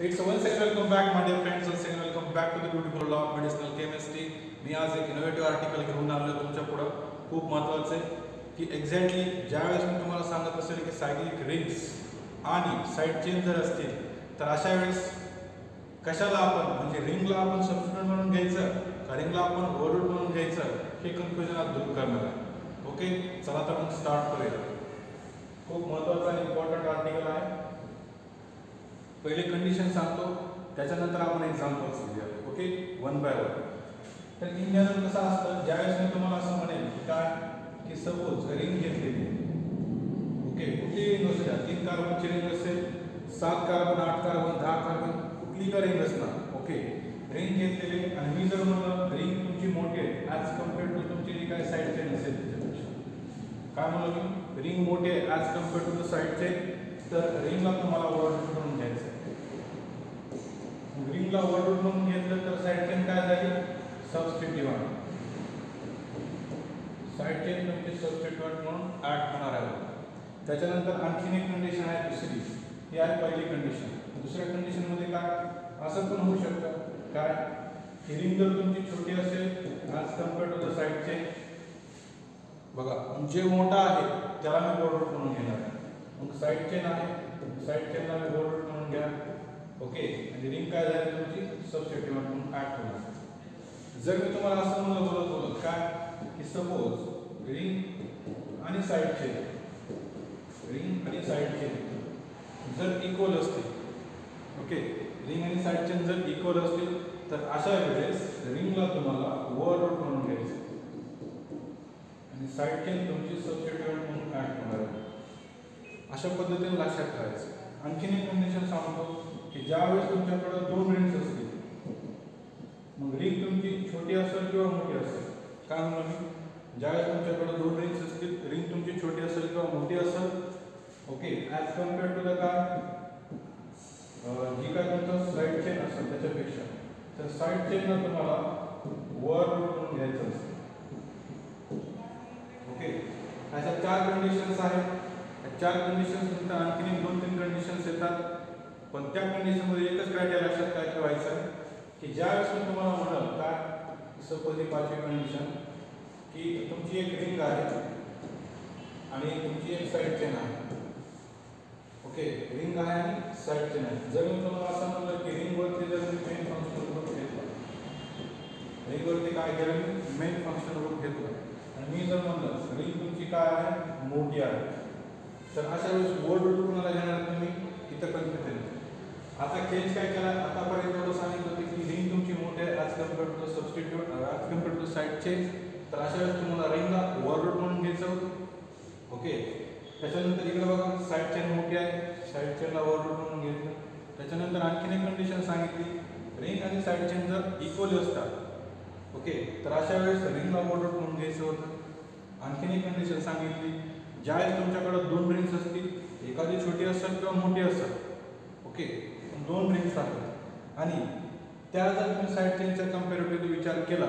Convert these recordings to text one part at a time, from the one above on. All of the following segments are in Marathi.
It's once again welcome back my dear friends. Once again welcome back to the beautiful law of medicinal chemistry. मी आज एक इनोव्हेटिव्ह आर्टिकल घेऊन आलो तुमच्या पुढे. खूप महत्त्वाचं आहे की एक्झॅक्टली ज्यावेळेस मी तुम्हाला सांगत असेल की सायक्लिक रिंग्स आणि साइड चेन जर असतील तर अशा वेळेस कशाला आपण म्हणजे रिंगला आपण सबस्टिट्यूट म्हणून घ्यायचं का रिंगला आपण ओव्हरलोड म्हणून घ्यायचं हे कन्फ्युजन आज दूर करणार आहे. ओके, चला तर मग स्टार्ट करूया. खूप महत्त्वाचा आणि इम्पॉर्टंट आर्टिकल आहे. पहिले कंडिशन सांगतो त्याच्यानंतर आपण एक्झाम्पल्स घेऊया. Okay, one by one. तर इन जनरल कसं असतं ज्यावेळेस मी तुम्हाला असं म्हणेन की काय की सपोज रिंग घेतलेली ओके कुठली रिंग असू द्या 3 कार्बनची रिंग असेल 7 कार्बन 8 कार्बन 10 कार्बन कुठली का रिंग असणार. ओके, रिंग घेतलेली आणि मी जर म्हणलं रिंग तुमची मोठी आहे ॲज कम्पेअर्ड टू तुमची जी काय साईड चेन असेल त्याच्यापेक्षा काय म्हणलं मी रिंग मोठी आहे as compared to the side chain तर रिंगला तुम्हाला ओव्हरलोड करून घ्यायचं. रिंगला ओव्हरलोड म्हणून घेतलं तर साइड चेन काय झाली सबस्टिट्यूएंट. साइड चेन तुमची सबस्टिट्यूएंट म्हणून ऍक्ट होणार आहे. त्याच्यानंतर आणखीन एक कंडिशन आहे दुसरी. ही आहे पहिली कंडिशन. दुसऱ्या कंडिशन मध्ये काय असं पण होऊ शकतं काय की रिंग जर तुमची छोटी असेल as compared to the side chain बघा जे मोठा आहे त्याला मी ओव्हरलोड म्हणून घेणार आहे. मग साइड चेन आहे साइड चेनला मी ओव्हरलोड म्हणून घ्या. ओके, आणि रिंग काय झाली तुमची सबस्टिट्यूएंट म्हणून ऍक्ट होणार. जर मी तुम्हाला असं म्हणलं बोलत काय की सपोज रिंग आणि साइड चेन जर इक्वल असतील ओके रिंग आणि साइड चेन जर इक्वल असतील तर अशा वेळेस रिंगला तुम्हाला ओव्हरलोड म्हणून घ्यायचं आणि साइड चेन तुमची सबस्टिट्यूएंट म्हणून ऍक्ट होणार आहे. अशा पद्धतीने लक्षात ठेवायचं. आणखीन एक कंडिशन सांगतो की ज्यावेळेस तुमच्याकडे 2 रिंग्स असतील मग रिंग तुमची छोटी असेल किंवा मोठी असेल काय म्हणलं मी ज्यावेळेस तुमच्याकडे 2 रिंग्स असतील रिंग तुमची छोटी असेल किंवा मोठी असेल okay as compared to the काय जी काय तुमचं साईड चेन असेल त्याच्यापेक्षा तर साईड चेनला तुम्हाला ओव्हरलोड म्हणून घ्यायचं असतं. ओके, अशा 4 कंडिशन्स आहेत. 4 कंडिशन्स नंतर आणखीन 2-3 कंडिशन्स येतात. पण त्या कंडिशन मध्ये एकच क्रायटेरिया लक्षात काय ठेवायचं आहे की ज्यावेळेस मी तुम्हाला म्हणाल काय सपोज ही 5वी कंडिशन की तुमची एक रिंग आहे आणि तुमची एक साइड चेन आहे. ओके, रिंग आहे आणि साइड चेन आहे. जर मी तुम्हाला असं म्हणलं की रिंग वरती जर मी मेन फंक्शन ग्रुप घेतला रिंग वरती काय केलं मी मेन फंक्शन ग्रुप घेतला आणि मी जर म्हणलं रिंग तुमची काय आहे मोठी आहे तर अशा वेळेस ओव्हरलोड कोणाला घेणार तुम्ही इथं कन्फ्युजन. आता केस काय केला आतापर्यंत एवढं सांगितलं होतं की रिंग तुमची मोठी आहे as compared to substitute as compared to side chain तर अशा वेळेस तुम्हाला रिंगला ओव्हरलोड म्हणून घ्यायचं होतं. ओके, त्याच्यानंतर इकडे बघा साइड चेन मोठी आहे साइड चेनला ओव्हरलोड म्हणून घेतलं. त्याच्यानंतर आणखीन एक कंडिशन सांगितली रिंग आणि साइड चेन जर इक्वल असतात ओके तर अशा वेळेस रिंगला ओव्हरलोड म्हणून घ्यायचं होतं. आणखीन एक कंडिशन सांगितली ज्यावेळेस तुमच्याकडे 2 रिंग्स असतील एखादी छोटी असेल किंवा मोठी असेल ओके 2 रिंग्स आहेत आणि त्या जर तुम्ही साइड चेनचा कम्पॅरेटिव्हली विचार केला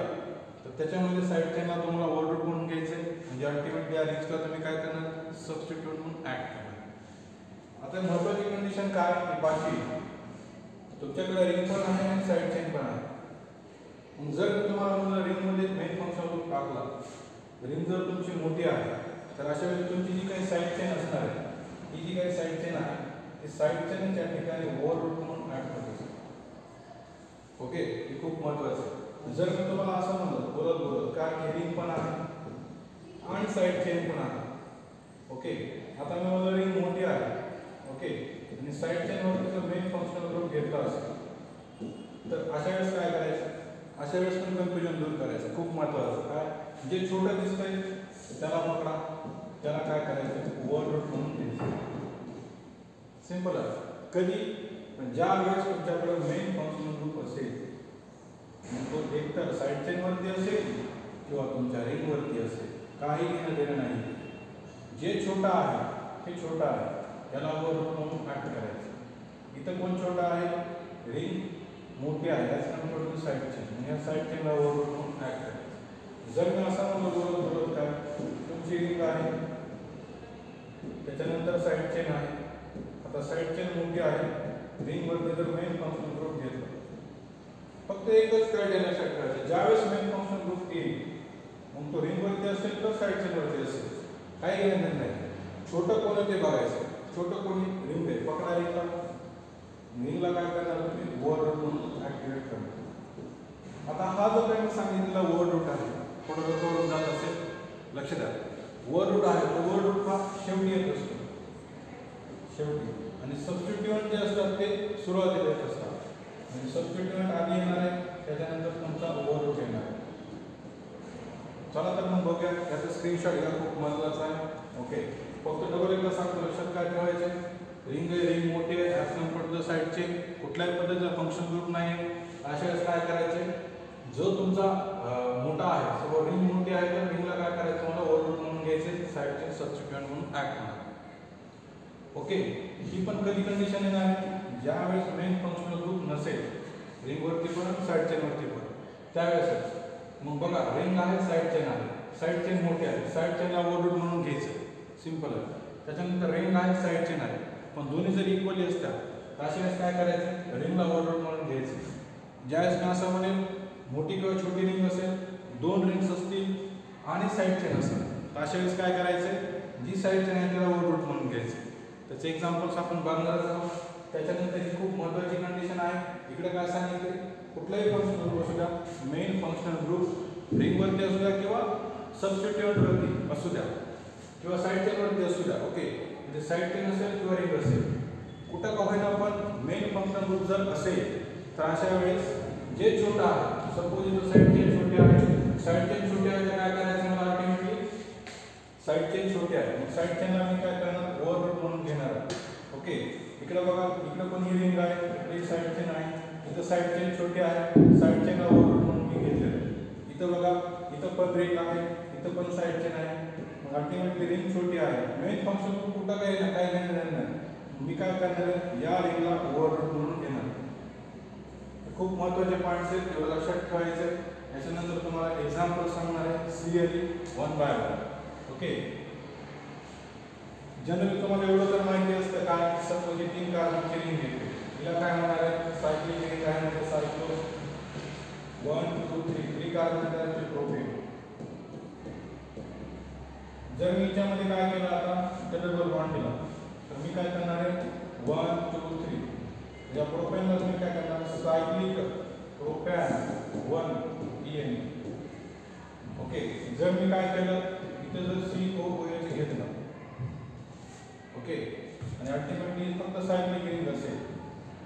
तर त्याच्यामध्ये साइड चेनला तुम्हाला ओव्हरलोड म्हणून घ्यायचं आहे म्हणजे अल्टिमेटली या रिंग्सला तुम्ही काय करणार सबस्टिट्यूट म्हणून ऍक्ट करणार. आता महत्त्वाची कंडिशन काय की 5वी तुमच्याकडे रिंग पण आहे आणि साइड चेन पण आहे. मग जर तुम्हाला म्हणलं रिंगमध्ये मेन फंक्शन ग्रुप टाकला रिंग जर तुमची मोठी आहे तर अशा वेळेस तुमची जी काही साइड चेन असणार आहे ही जी काही साइड चेन आहे ती साइड चेनच्या ठिकाणी ओव्हरलोड म्हणून ऍड करते. ओके, हे खूप महत्त्वाचं आहे. जर मी तुम्हाला असं म्हणलं बोलत काय की रिंग पण आहे आणि साइड चेन पण आहे ओके आता मी म्हणलं रिंग मोठी आहे ओके आणि साइड चेनवरती जर मेन फंक्शनल ग्रुप घेतला असेल तर अशा वेळेस काय करायचं अशा वेळेस पण कन्फ्युजन दूर करायचं. खूप महत्त्वाचं काय जे छोटं दिसतंय त्याला पकडा त्याला काय करायचं ओव्हरलोड म्हणून घ्यायचं. सिंपल आहे. कधी ज्या वेळेस तुमच्याकडे मेन फंक्शनल ग्रुप असेल तो एकतर साइड चेन वरती असेल किंवा तुमच्या रिंग वरती असेल काही घेणं देणं नाही. जे छोटा आहे हे छोटा आहे त्याला ओव्हरलोड म्हणून ऍक्ट करायचं. इथं कोण छोटा आहे रिंग मोठी आहे as compared to side chain म्हणजे या साइड चेनला ओव्हरलोड म्हणून ऍक्ट करायचं. जर मी असं म्हणलं बोलत काय तुमची रिंग आहे त्याच्यानंतर साइड चेन आहे. आता साइड चेन मोठी आहे रिंग वरती जर मेन फंक्शनल ग्रुप घेतला, फक्त एकच क्रायटेरिया लक्षात ठेवायचा, ज्यावेळेस मेन फंक्शनल ग्रुप येईल मग तो रिंग वरती असेल तर साईड चेन वरती असेल, काही घेणं नाही. छोटं कोण ते बघायचं, छोटं कोणी रिंग आहे पकडा, रिंगला काय करणार तुम्ही ओव्हर म्हणून ऍक्टिव्हेट करणार. आता हा जो काही मी सांगितलेला ओव्हर रूट आहे, थोडं जर जात असेल लक्ष द्या, ओव्हर रूट आहे तो ओव्हर रूट हा शेवटी येत असतो, शेवटी, आणि सबस्टिट्यूएंट जे असतात ते सुरुवातीला येत असतात. म्हणजे सबस्टिट्यूएंट आधी येणार आहे, त्याच्यानंतर तुमचा ओव्हर रूट येणार आहे. चला तर मग बघूया, याचा स्क्रीनशॉट घ्या, खूप महत्त्वाचा आहे. ओके, फक्त डबल एकदा सांगतो, लक्षात काय ठेवायचे, रिंग आहे, रिंग मोठी आहे, ॲज कम्पेअर टू द साईडचे कुठल्याही पद्धतीचा फंक्शन ग्रुप नाही, अशा वेळेस काय करायचे, जो तुमचा मोठा आहे, सपोज रिंग मोठी आहे तर रिंगला काय करायचं, मला ओव्हर रूट म्हणून घ्यायचे, साईडचे सबस्टिट्यूएंट म्हणून ऍक्ट होणार. ओके, ही पण कधी कंडिशन येणार आहे, ज्यावेळेस मेन फंक्शनल ग्रुप नसेल, रिंग वरती पण साईड चेन वरती पण, त्यावेळेसच. मग बघा, रिंग आहे, साईड चेन आहे, साईड चेन मोठी आहे, साईड चेनला ओव्हर रूट म्हणून घ्यायचं, सिंपल आहे. त्याच्यानंतर रिंग आहे, साईड चेन आहे, पण दोन्ही जर इक्वली असतात तर अशा वेळेस काय करायचं, रिंगला ओव्हर रूट म्हणून घ्यायचं. ज्यावेळेस मी असं म्हणेल मोठी किंवा छोटी रिंग असेल, दोन रिंग्स असतील आणि साईड चेन असेल, तर अशा वेळेस काय करायचं, जी साईड चेन आहे त्याला ओव्हर रूट म्हणून घ्यायचं. त्याचे एक्झाम्पल्स आपण बघणारच आहोत. त्याच्यानंतर ही खूप महत्त्वाची कंडिशन आहे, इकडे काय सांगितले, कुठलाही फंक्शनल ग्रुप असू द्या, मेन फंक्शनल ग्रुप रिंग वरती असू द्या किंवा सबस्टिट्यूएंट वरती असू द्या किंवा साईड चेन वरती असू द्या. ओके, म्हणजे साईड चेन असेल किंवा रिंग असेल, कुठं का होईना पण मेन फंक्शनल ग्रुप जर असेल तर अशा वेळेस जे छोटा आहे, सपोज इथं साईड चेन छोटी आहे, साईड चेन छोटी आहे तर काय करायचं, मला अल्टिमेटली साईड चेन छोटी आहे, मग साईड चेनला मी काय करणार, ओव्हर रूट म्हणून घेणार. ओके, इकडे बघा, इकडे पण ही रिंग आहे, इकडे साईड चेन आहे, इथं साईड चेन छोटी आहे, साईड चेनला ओव्हर रूट म्हणून मी घेतलेलं आहे. इथं बघा, इथं पण रिंग आहे, इथं पण साईड चेन आहे, मग अल्टिमेटली रिंग छोटी आहे, मेन फंक्शन कुठं काही ना काही घेणार नाही, मी काय करणार आहे, या रिंगला ओव्हर रूट म्हणून घेणार. खूप महत्त्वाचे पॉईंट्स आहेत, एवढं लक्षात ठेवायचं आहे. याच्यानंतर तुम्हाला एक्झाम्पल सांगणार आहे clearly one by one. Okay, generally तुम्हाला एवढं तर माहिती असतं काय, सपोज ही 3 कार्बनची रिंग घेतली, तिला काय म्हणणार आहे, सायक्लिक रिंग आहे, म्हणजे सायक्लो 1 2 3 3 कार्बन त्याचे प्रोपेन. जर मी याच्यामध्ये काय केलं, आता डबल बॉन्ड दिला, तर मी काय करणार आहे, 1 2 3, या प्रोपेनला मी काय करणार, सायक्लिक प्रोपॅन 1 EN. ओके, जर मी काय केलं, इथे जर COOH घेतलं, ओके, आणि अल्टिमेटली फक्त सायक्लिक रिंग असेल,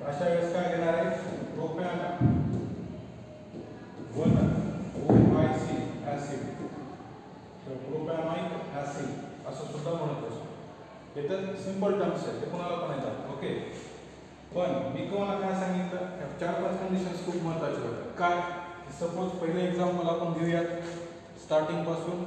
तर अशा वेळेस काय घेणार आहे, प्रोपॅन 1 OIC ऍसिड, तर प्रोपॅनॉइक ऍसिड असं सुद्धा म्हणत असतो. हे तर सिंपल टर्म्स आहेत, ते कोणाला पण येतात. ओके, पण मी तुम्हाला काय सांगितलं, 4-5 कंडिशन्स खूप महत्त्वाचे होतात. काय, सपोज पहिले एक्झाम्पल आपण घेऊयात स्टार्टिंग पासून.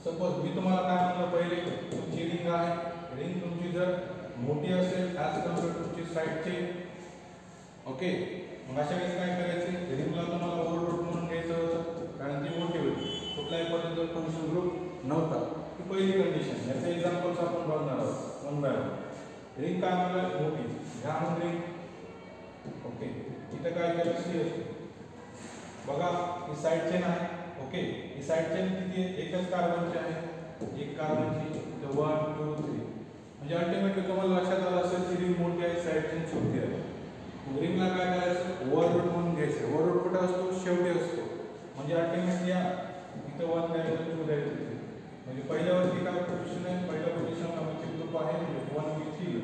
सपोज मी तुम्हाला काय म्हणलं, पहिले तुमची रिंग आहे, रिंग तुमची जर मोठी असेल ॲज कम्पेअर टू तुमची साईडची, ओके, मग अशा वेळेस काय करायचे, रिंगला तुम्हाला ओव्हर रूट म्हणून घ्यायचं होतं, कारण ती मोठी होती, कुठल्याही पद्धतीचा फंक्शन ग्रुप नव्हता. ही पहिली कंडिशन. याचे एक्झाम्पल्स आपण बघणार आहोत वन बाय वन. रिंग काय म्हणलं, मोठी, ह्या म्हणून रिंग. ओके, इथं काय केलं, सी असते, बघा ही साईड चेन आहे. ओके, ही साईड चेन किती आहे, एकच कार्बनची आहे, एक कार्बनची, तर 1 2 3, म्हणजे अल्टिमेटली तुम्हाला लक्षात आलं असेल की रिंग मोठी आहे, साईड चेन छोटी आहे. मग रिंगला काय करायचं, ओव्हर रूट म्हणून घ्यायचं. ओव्हर रूट कुठे असतो, शेवटी असतो, म्हणजे अल्टिमेटली या इथं 1 द्यायचं, 2 द्यायचं, म्हणजे पहिल्यावरती काय पोझिशन आहे, पहिल्या पोझिशनला मिथिल ग्रुप आहे, म्हणजे 1 मिथिल.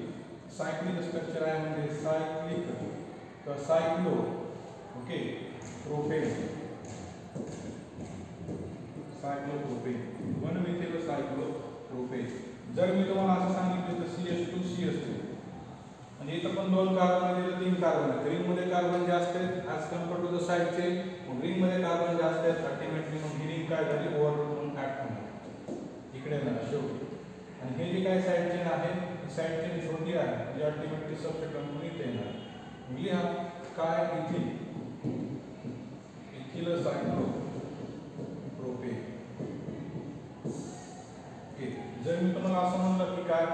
सायक्लिक स्ट्रक्चर आहे, म्हणजे सायक्लिक किंवा cyclo, okay, propane, cyclopropane, 1 methyl cyclopropane. जर मी तुम्हाला असं सांगितलं तर CH2C असते, म्हणजे इथं पण 2 कार्बन आहे, इथं 3 कार्बन आहेत. रिंगमध्ये कार्बन जास्त आहेत ॲज कम्पेअर टू द साईडचे, मग रिंगमध्ये कार्बन जास्त आहेत, अल्टिमेटली मग ही रिंग काय झाली, ओव्हर रूट म्हणून ऍक्ट होणार इकडे ना शेवटी. आणि हे जे काय साईड चेन आहे, साईड चेन छोटी आहे, म्हणजे अल्टिमेटली सबस्टिट्यूएंट म्हणून इथे येणार. लिहा काय, इथिल, इथिल सायक्लो प्रोपेन. ओके, जर मी तुम्हाला असं म्हणलं की काय,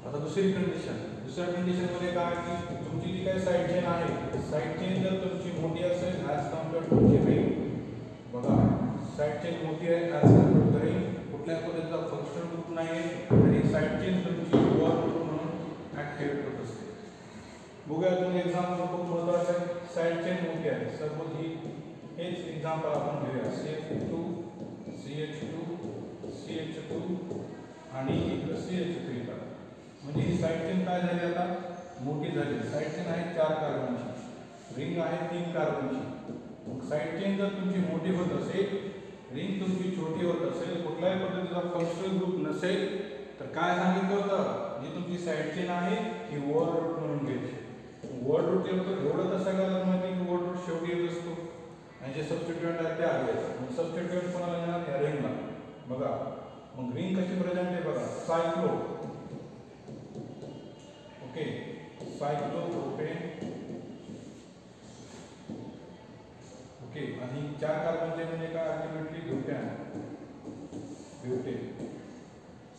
आता आता दुसऱ्या कंडिशन मध्ये काय की तुमची जी काही साइड चेन आहे, साइड चेन जर तुमची मोठी असेल ॲज कम्पेअर्ड टू तुमची रिंग, बघा साइड चेन मोठी आहे ॲज कम्पेअर्ड टू रिंग, कुठल्या पद्धतीचा फंक्शनल ग्रुप नाही आहे आणि साइड चेन तुमची ओव्हर ग्रुप म्हणून ऍक्टिव्हेट होत असते. बघूया तुम्ही एक्झाम्पल खूप महत्त्वाचं आहे. साइड चेन मोठी आहे, सपोज ही हेच एक्झाम्पल आपण घेऊया, CH2 CH2 आणि इकडे CH3 करा. म्हणजे ही साइड चेन काय झाली आता मोठी झाली. साइड चेन आहे 4 कार्बनची, रिंग आहे 3 कार्बनची. मग साइड चेन जर तुमची मोठी होत असेल, रिंग तुमची छोटी होत असेल, कुठल्याही पद्धतीचा फंक्शनल ग्रुप नसेल, तर काय सांगितलं होतं, जी तुमची साइड चेन आहे ही ओव्हर रूट म्हणून घ्यायची. ओव्हर रूट एवढं तर सगळ्याला माहिती की ओव्हर रूट शेवटी येत असतो आणि जे सबस्टिट्यूएंट आहे ते आले. मग सबस्टिट्यूएंट कोणाला येणार, या रिंगला. बघा मग रिंग कशी प्रेझेंट आहे बघा, सायक्लो, ओके, सायक्लोप्रोपेन, ओके. आणि 4 कार्बनचे म्हणजे काय, ultimately butane,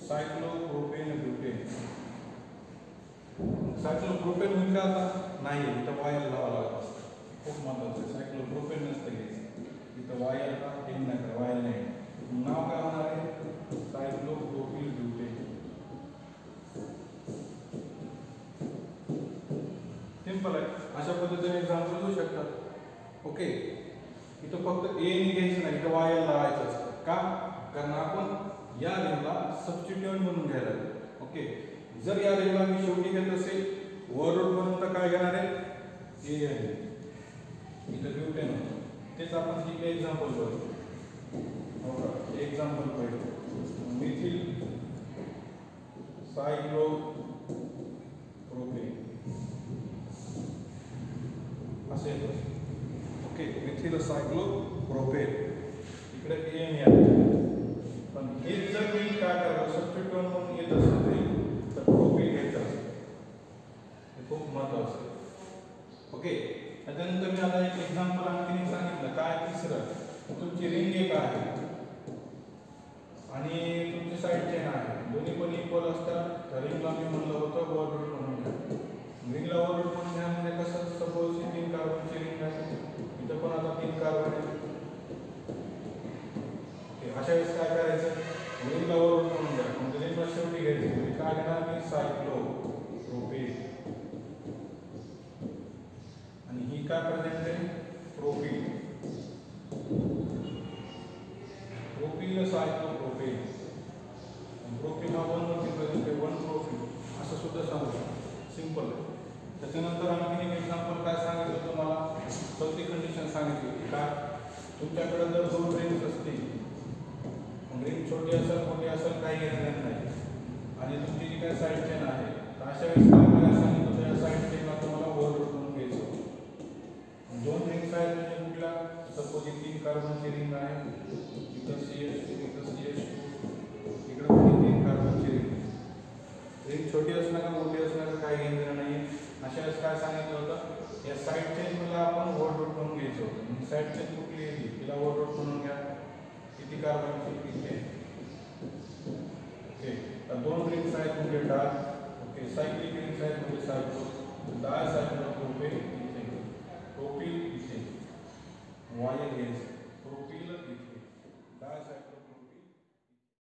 cyclopropane butane. Cyclopropane होईल का आता, नाही, इथं वायर लावा लागत असतं, खूप महत्वाचं आहे. सायक्लोप्रोपेन नसतं घ्यायचं, इथं वायर का हे नाही, वायर नाही. नाव काय होणार आहे, सायक्लोप्रोपिल ब्युटेन. सिंपल आहे. अशा पद्धतीने एक्झाम्पल देऊ शकतात. ओके, इथं फक्त ए ने घ्यायचं नाही, इथं वायर लावायचं असतं. का, कारण आपण या रिंगला सबस्टिट्यूएंट म्हणून घ्यायला लागलो. ओके, जर या रिंगला मी शेवटी घेत असेल ओव्हर रूट म्हणून, तर काय घेणार आहे, ए आहे, इथं ब्युटेन होतं. तेच आपण ठीक एक्झाम्पल बघू. एक्झाम्पल पहिलं, मिथिल सायक्लोप्रोपेन असे येतं. ओके, मिथिल सायक्लोप्रोपेन, इकडे ए ने आले. पण हे जर मी काय करावं, सबस्टिट्यूएंट म्हणून येत असेल तर प्रोपेन घ्यायचं असेल, हे खूप महत्त्वाचं आहे. ओके, त्यानंतर मी आता एक एक्झाम्पल आणखी सांगितलं. काय, तिसरं, तुमची रिंग एक आहे आणि तुमची साइड चेन आहे, दोन्ही पण इक्वल असतात. तर रिंगला मी म्हणलं होतं ओव्हर रूट म्हणून घ्या. रिंगला ओव्हर रूट म्हणून घ्या म्हणजे कसं, सपोज 3 कार्बनची रिंग आहे, इथं पण आता 3 कार्बन आहे. अशा वेळेस काय करायचं, रिंगला ओव्हर रूट म्हणून घ्या, म्हणजे रिंगला शेवटी घ्यायची. म्हणजे काय घेणार मी, सायक्लोप्रोपेन, आणि ही काय प्रेझेंट आहे, प्रोपील, प्रोपील सायक्लोप्रोपेन. प्रोपील हा 1 वरती प्रेझेंट आहे, 1 प्रोपील असं सुद्धा सांगू शकतो. सिंपल आहे. त्याच्यानंतर आणखी एक एक्झाम्पल काय सांगितलं तुम्हाला, चौथी कंडिशन सांगितली होती. काय, तुमच्याकडे जर 2 रिंग्स असतील, रिंग छोटी असेल मोठी असेल काही घेणं नाही, आणि तुमची जी काही साइड चेन आहे, तर अशा वेळेस काय सांगितलं होतं, या साइड चेनला तुम्हाला ओव्हर रूट म्हणून घ्यायचं होतं. 2 रिंग्स आहेत म्हणजे कुठल्या, सपोज 3 कार्बनची रिंग आहे, इथं CH2, इथं CH2, इकडे पण 3 कार्बनची रिंग. रिंग छोटी असणार का मोठी असणार का काही घेणं नाही. अशा वेळेस काय सांगितलं होतं, या साइड चेन मला आपण ओव्हर रूट म्हणून घ्यायचं होतं. साइड चेन कुठली येते, तिला ओव्हर रूट म्हणून घ्या. किती कार्बनची, इथे. ओके, तर 2 रिंग्स आहेत म्हणजे डाय, ओके, सायक्लिक रिंग्स आहेत म्हणजे सायक्लो, डाय सायक्लोप्रोपेन इथे, प्रोपील इथे, वायर घ्यायचं.